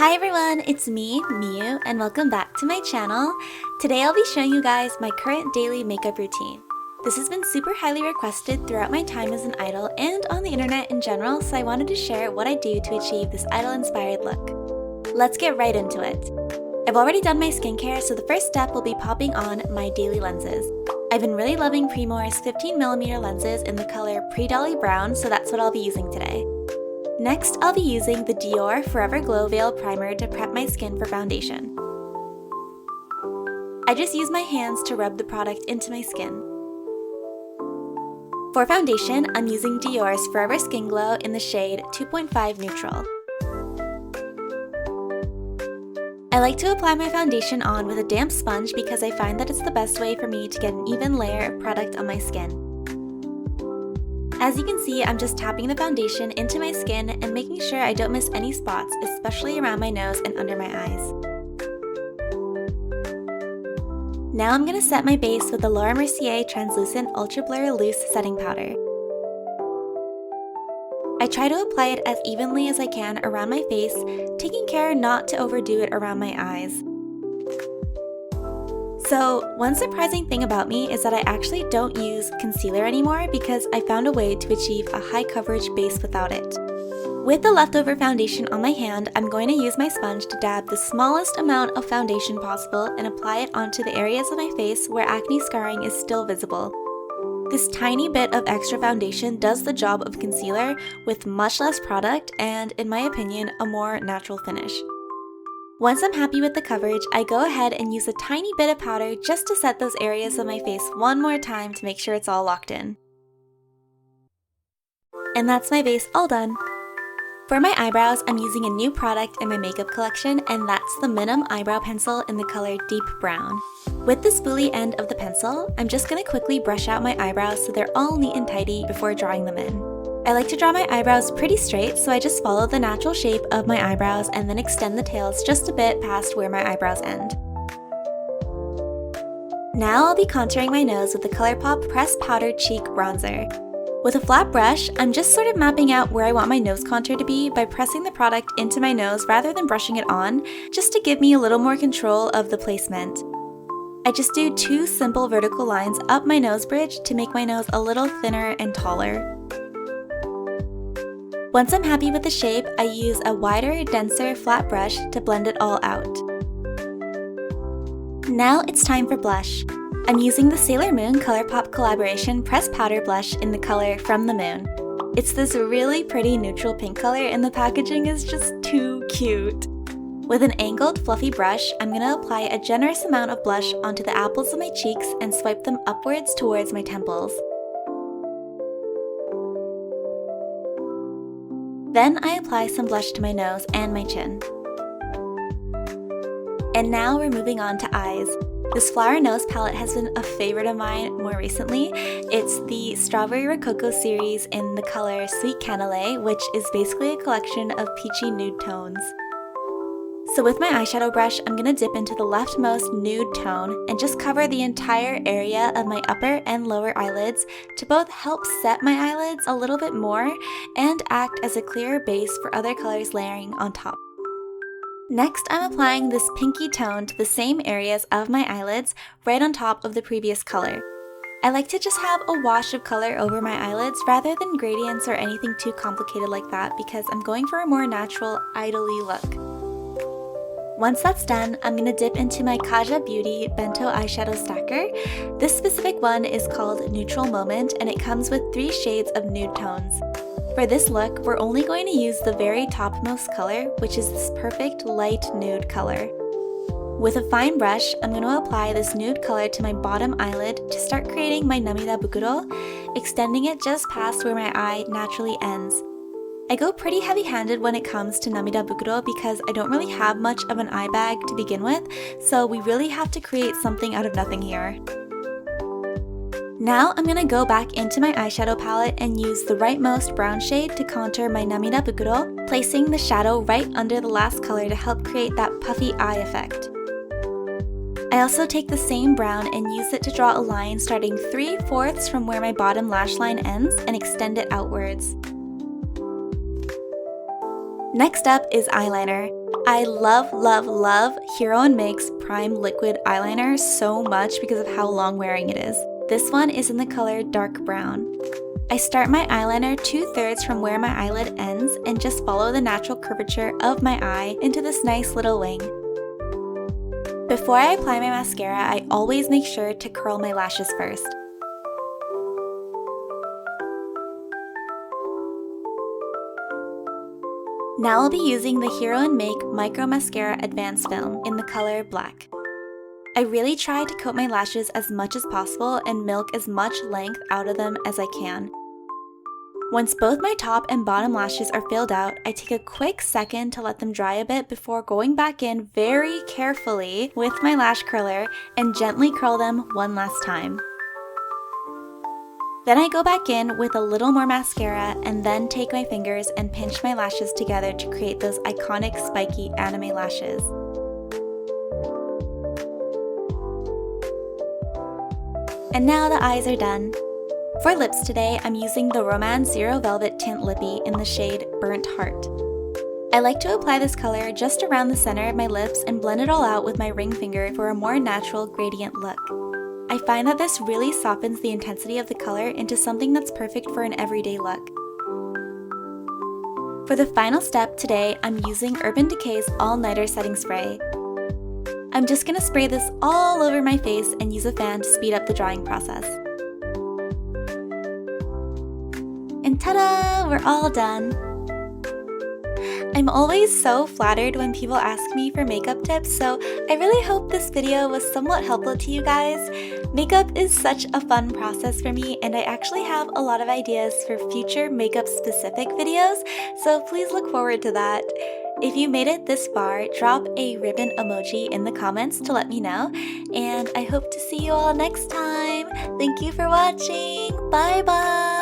Hi everyone, it's me, Miyu, and welcome back to my channel. Today I'll be showing you guys my current daily makeup routine. This has been super highly requested throughout my time as an idol and on the internet in general, so I wanted to share what I do to achieve this idol-inspired look. Let's get right into it. I've already done my skincare, so the first step will be popping on my daily lenses. I've been really loving Primor's 15mm lenses in the color Pre-Dolly Brown, so that's what I'll be using today. Next, I'll be using the Dior Forever Glow Veil Primer to prep my skin for foundation. I just use my hands to rub the product into my skin. For foundation, I'm using Dior's Forever Skin Glow in the shade 2.5 Neutral. I like to apply my foundation on with a damp sponge because I find that it's the best way for me to get an even layer of product on my skin. As you can see, I'm just tapping the foundation into my skin and making sure I don't miss any spots, especially around my nose and under my eyes. Now I'm going to set my base with the Laura Mercier Translucent Ultra Blur Loose Setting Powder. I try to apply it as evenly as I can around my face, taking care not to overdo it around my eyes. So, one surprising thing about me is that I actually don't use concealer anymore because I found a way to achieve a high coverage base without it. With the leftover foundation on my hand, I'm going to use my sponge to dab the smallest amount of foundation possible and apply it onto the areas of my face where acne scarring is still visible. This tiny bit of extra foundation does the job of concealer with much less product and, in my opinion, a more natural finish. Once I'm happy with the coverage, I go ahead and use a tiny bit of powder just to set those areas of my face one more time to make sure it's all locked in. And that's my base all done. For my eyebrows, I'm using a new product in my makeup collection, and that's the Minim Eyebrow Pencil in the color Deep Brown. With the spoolie end of the pencil, I'm just going to quickly brush out my eyebrows so they're all neat and tidy before drawing them in. I like to draw my eyebrows pretty straight, so I just follow the natural shape of my eyebrows and then extend the tails just a bit past where my eyebrows end. Now I'll be contouring my nose with the ColourPop Pressed Powdered Cheek Bronzer. With a flat brush, I'm just sort of mapping out where I want my nose contour to be by pressing the product into my nose rather than brushing it on, just to give me a little more control of the placement. I just do two simple vertical lines up my nose bridge to make my nose a little thinner and taller. Once I'm happy with the shape, I use a wider, denser, flat brush to blend it all out. Now it's time for blush. I'm using the Sailor Moon ColourPop Collaboration Pressed Powder Blush in the color From the Moon. It's this really pretty neutral pink color and the packaging is just too cute. With an angled, fluffy brush, I'm going to apply a generous amount of blush onto the apples of my cheeks and swipe them upwards towards my temples. Then I apply some blush to my nose and my chin. And now we're moving on to eyes. This Flower Nose palette has been a favorite of mine more recently. It's the Strawberry Rococo series in the color Sweet Cannelé, which is basically a collection of peachy nude tones. So with my eyeshadow brush, I'm going to dip into the leftmost nude tone and just cover the entire area of my upper and lower eyelids to both help set my eyelids a little bit more and act as a clearer base for other colors layering on top. Next, I'm applying this pinky tone to the same areas of my eyelids right on top of the previous color. I like to just have a wash of color over my eyelids rather than gradients or anything too complicated like that because I'm going for a more natural, idol-y look. Once that's done, I'm going to dip into my Kaja Beauty Bento Eyeshadow Stacker. This specific one is called Neutral Moment and it comes with 3 shades of nude tones. For this look, we're only going to use the very topmost color, which is this perfect light nude color. With a fine brush, I'm going to apply this nude color to my bottom eyelid to start creating my Namida Bukuro, extending it just past where my eye naturally ends. I go pretty heavy-handed when it comes to Namida Bukuro because I don't really have much of an eye bag to begin with, so we really have to create something out of nothing here. Now I'm going to go back into my eyeshadow palette and use the rightmost brown shade to contour my Namida Bukuro, placing the shadow right under the last color to help create that puffy eye effect. I also take the same brown and use it to draw a line starting 3/4 from where my bottom lash line ends and extend it outwards. Next up is eyeliner. I love, love, love Hero & Make's Prime Liquid Eyeliner so much because of how long wearing it is. This one is in the color dark brown. I start my eyeliner 2/3 from where my eyelid ends and just follow the natural curvature of my eye into this nice little wing. Before I apply my mascara, I always make sure to curl my lashes first. Now I'll be using the Hero & Make Micro Mascara Advanced Film in the color black. I really try to coat my lashes as much as possible and milk as much length out of them as I can. Once both my top and bottom lashes are filled out, I take a quick second to let them dry a bit before going back in very carefully with my lash curler and gently curl them one last time. Then I go back in with a little more mascara and then take my fingers and pinch my lashes together to create those iconic spiky anime lashes. And now the eyes are done. For lips today, I'm using the Romance Zero Velvet Tint Lippy in the shade Burnt Heart. I like to apply this color just around the center of my lips and blend it all out with my ring finger for a more natural gradient look. I find that this really softens the intensity of the color into something that's perfect for an everyday look. For the final step today, I'm using Urban Decay's All Nighter Setting Spray. I'm just gonna spray this all over my face and use a fan to speed up the drying process. And ta-da! We're all done! I'm always so flattered when people ask me for makeup tips, so I really hope this video was somewhat helpful to you guys. Makeup is such a fun process for me, and I actually have a lot of ideas for future makeup specific videos, so please look forward to that. If you made it this far, drop a ribbon emoji in the comments to let me know, and I hope to see you all next time. Thank you for watching. Bye bye!